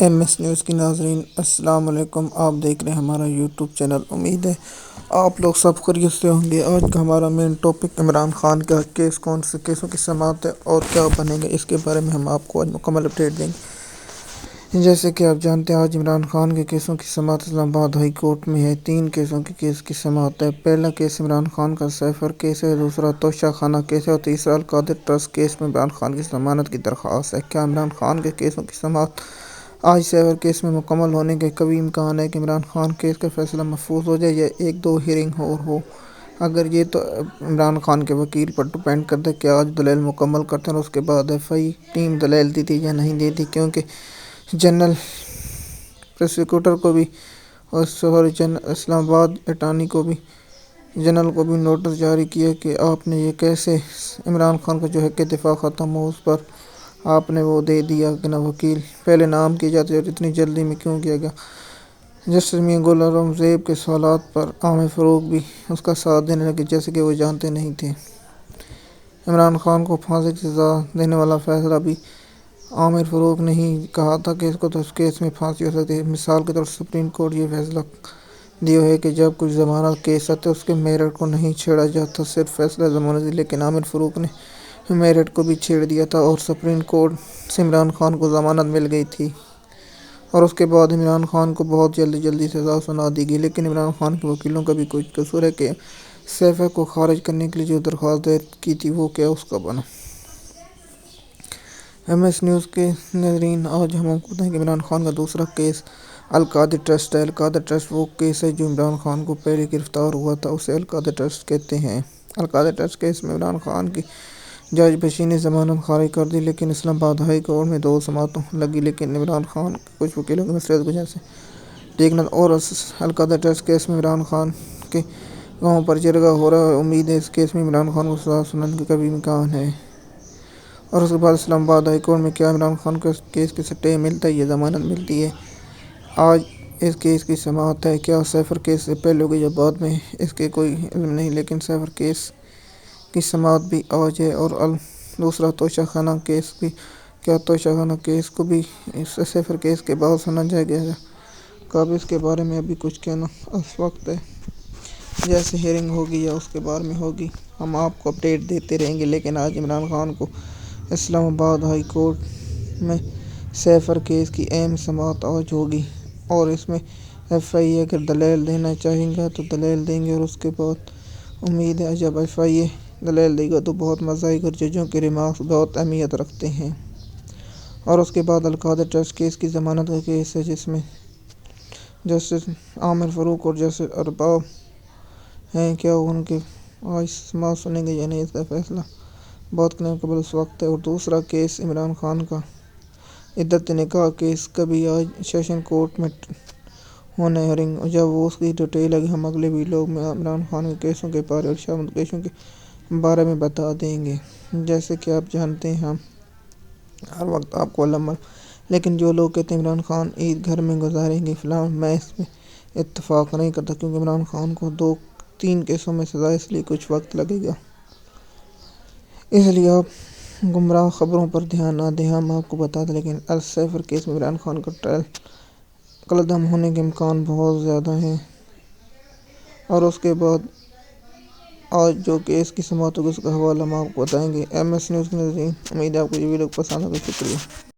M S news کی ناظرین السلام علیکم۔ آپ دیکھ رہے ہیں ہمارا یوٹیوب چینل۔ امید ہے آپ لوگ سب خیریت سے ہوں گے۔ آج کا ہمارا مین ٹاپک عمران خان کا کیس، کون سے کیسوں کی سماعت ہے اور کیا بنے گا، اس کے بارے میں ہم آپ کو آج مکمل اپڈیٹ دیں گے۔ جیسے کہ آپ جانتے ہیں آج عمران خان کے کیسوں کی سماعت اسلام آباد ہائی کورٹ میں ہے۔ 3 کیسوں کے کیس کی سماعت ہے۔ پہلا کیس عمران خان کا سیفر کیس ہے، دوسرا توشہ خانہ کیس ہے اور تیسرا القادر ٹرسٹ کیس میں عمران خان کی ضمانت کی درخواست ہے۔ کیا عمران خان کے کیسوں کی سماعت آج سیفر کیس میں مکمل ہونے کے قوی امکان ہے کہ عمران خان کیس کا فیصلہ محفوظ ہو جائے یا 1-2 ہیئرنگ اور ہو؟ اگر یہ تو عمران خان کے وکیل پر ڈپینڈ کرتا ہے کہ آج دلیل مکمل کرتے ہیں اور اس کے بعد ایف آئی ٹیم دلیل دیتی یا نہیں دیتی، کیونکہ جنرل پروسیکیوٹر کو بھی اور اسلام آباد اٹارنی کو بھی جنرل کو بھی نوٹس جاری کیا کہ آپ نے یہ کیسے عمران خان کا جو ہے کہ دفاع ختم ہو، اس پر آپ نے وہ دے دیا کہ نہ وکیل پہلے نام کی جاتی اور اتنی جلدی میں کیوں کیا گیا۔ جسٹس میاں گل اورنگزیب کے سوالات پر عامر فاروق بھی اس کا ساتھ دینے لگے، جیسے کہ وہ جانتے نہیں تھے۔ عمران خان کو پھانسی کی سزا دینے والا فیصلہ بھی عامر فاروق نے ہی کہا تھا کہ اس کو تو اس کیس میں پھانسی ہو سکتی ہے۔ مثال کے طور پر سپریم کورٹ یہ فیصلہ دیا ہے کہ جب کچھ ضمانت کیس آتے اس کے میرٹ کو نہیں چھیڑا جاتا، صرف فیصلہ ضمانت، لیکن عامر فاروق نے میرٹ کو بھی چھیڑ دیا تھا اور سپریم کورٹ سے عمران خان کو ضمانت مل گئی تھی اور اس کے بعد عمران خان کو بہت جلدی سزا سنا دی گئی۔ لیکن عمران خان کے وکیلوں کا بھی کچھ قصور ہے کہ سیفر کو خارج کرنے کے لیے جو درخواست دائر کی تھی وہ کیا اس کا بنا۔ ایم ایس نیوز کے ناظرین آج ہم آپ کو بتائیں کہ عمران خان کا دوسرا کیس القادر ٹرسٹ ہے۔ القادر ٹرسٹ وہ کیس ہے جو عمران خان کو پہلے گرفتار ہوا تھا، اسے القادر ٹرسٹ کہتے ہیں۔ القادر ٹرسٹ کیس میں عمران خان کی جج بشیر نے ضمانت خارج کر دی، لیکن اسلام آباد ہائی کورٹ میں 2 سماعتوں لگی، لیکن عمران خان کے کچھ وکیلوں کی مصریت کی وجہ سے ٹھیک نہ اور القادر ٹرسٹ کیس میں عمران خان کے گواہوں پر جرگہ ہو رہا ہے۔ امید ہے اس کیس میں عمران خان کو سزا سنانے کا قوی امکان ہے اور اس کے بعد اسلام آباد ہائی کورٹ میں کیا عمران خان کو اس کیس کے سٹے ملتا ہے یا ضمانت ملتی ہے۔ آج اس کیس کی سماعت ہے۔ کیا سیفر کیس سے پہلے ہوگی یا بعد میں، اس کے کوئی علم نہیں، لیکن سیفر کیس کی سماعت بھی آج ہے۔ اور دوسرا توشہ خانہ کیس بھی، کیا توشہ خانہ کیس کو بھی اس سیفر کیس کے بعد سنا جائے گا کب، اس کے بارے میں ابھی کچھ کہنا اس وقت ہے۔ جیسے ہیئرنگ ہوگی یا اس کے بارے میں ہوگی ہم آپ کو اپڈیٹ دیتے رہیں گے، لیکن آج عمران خان کو اسلام آباد ہائی کورٹ میں سیفر کیس کی اہم سماعت آج ہوگی اور اس میں ایف آئی اے اگر دلیل دینا چاہیں گا تو دلیل دیں گے اور اس کے بعد امید ہے جب ایف آئی اے دلیل دے گا تو بہت مزہ آئے گا اور ججوں کے ریمارکس بہت اہمیت رکھتے ہیں۔ اور اس کے بعد القادر ٹرسٹ کیس کی ضمانت کا کیس ہے، جس میں جسٹس عامر فاروق اور جسٹس ارباب ہیں۔ کیا ان کے آج سماعت سنیں گے یا نہیں، اس کا فیصلہ بہت قبل اس وقت ہے۔ اور دوسرا کیس عمران خان کا عدت نکاح کیس کا بھی آج سیشن کورٹ میں ہونا ہے ہیئرنگ، اور جب وہ اس کی ڈیٹیل ہے ہم اگلے ویڈیو میں عمران خان کے کیسوں کے بارے اور شامل کیسوں کے بارے میں بتا دیں گے۔ جیسے کہ آپ جانتے ہیں ہم ہر وقت آپ کو علم، لیکن جو لوگ کہتے ہیں عمران خان عید گھر میں گزاریں گے فلاں، میں اس میں اتفاق نہیں کرتا، کیونکہ عمران خان کو 2-3 کیسوں میں سزا، اس لیے کچھ وقت لگے گا۔ اس لیے آپ گمراہ خبروں پر دھیان نہ دیں، ہم آپ کو بتا دیں۔ لیکن سیفر کیس میں عمران خان کا ٹرائل کالعدم ہونے کے امکان بہت زیادہ ہیں اور اس کے بعد آج جو کیس کی سماعت ہوگی اس کا حوالہ ہم آپ کو بتائیں گے۔ ایم ایس نیوز کے ناظرین امید ہے آپ کو یہ ویڈیو پسند آئے گا۔ شکریہ۔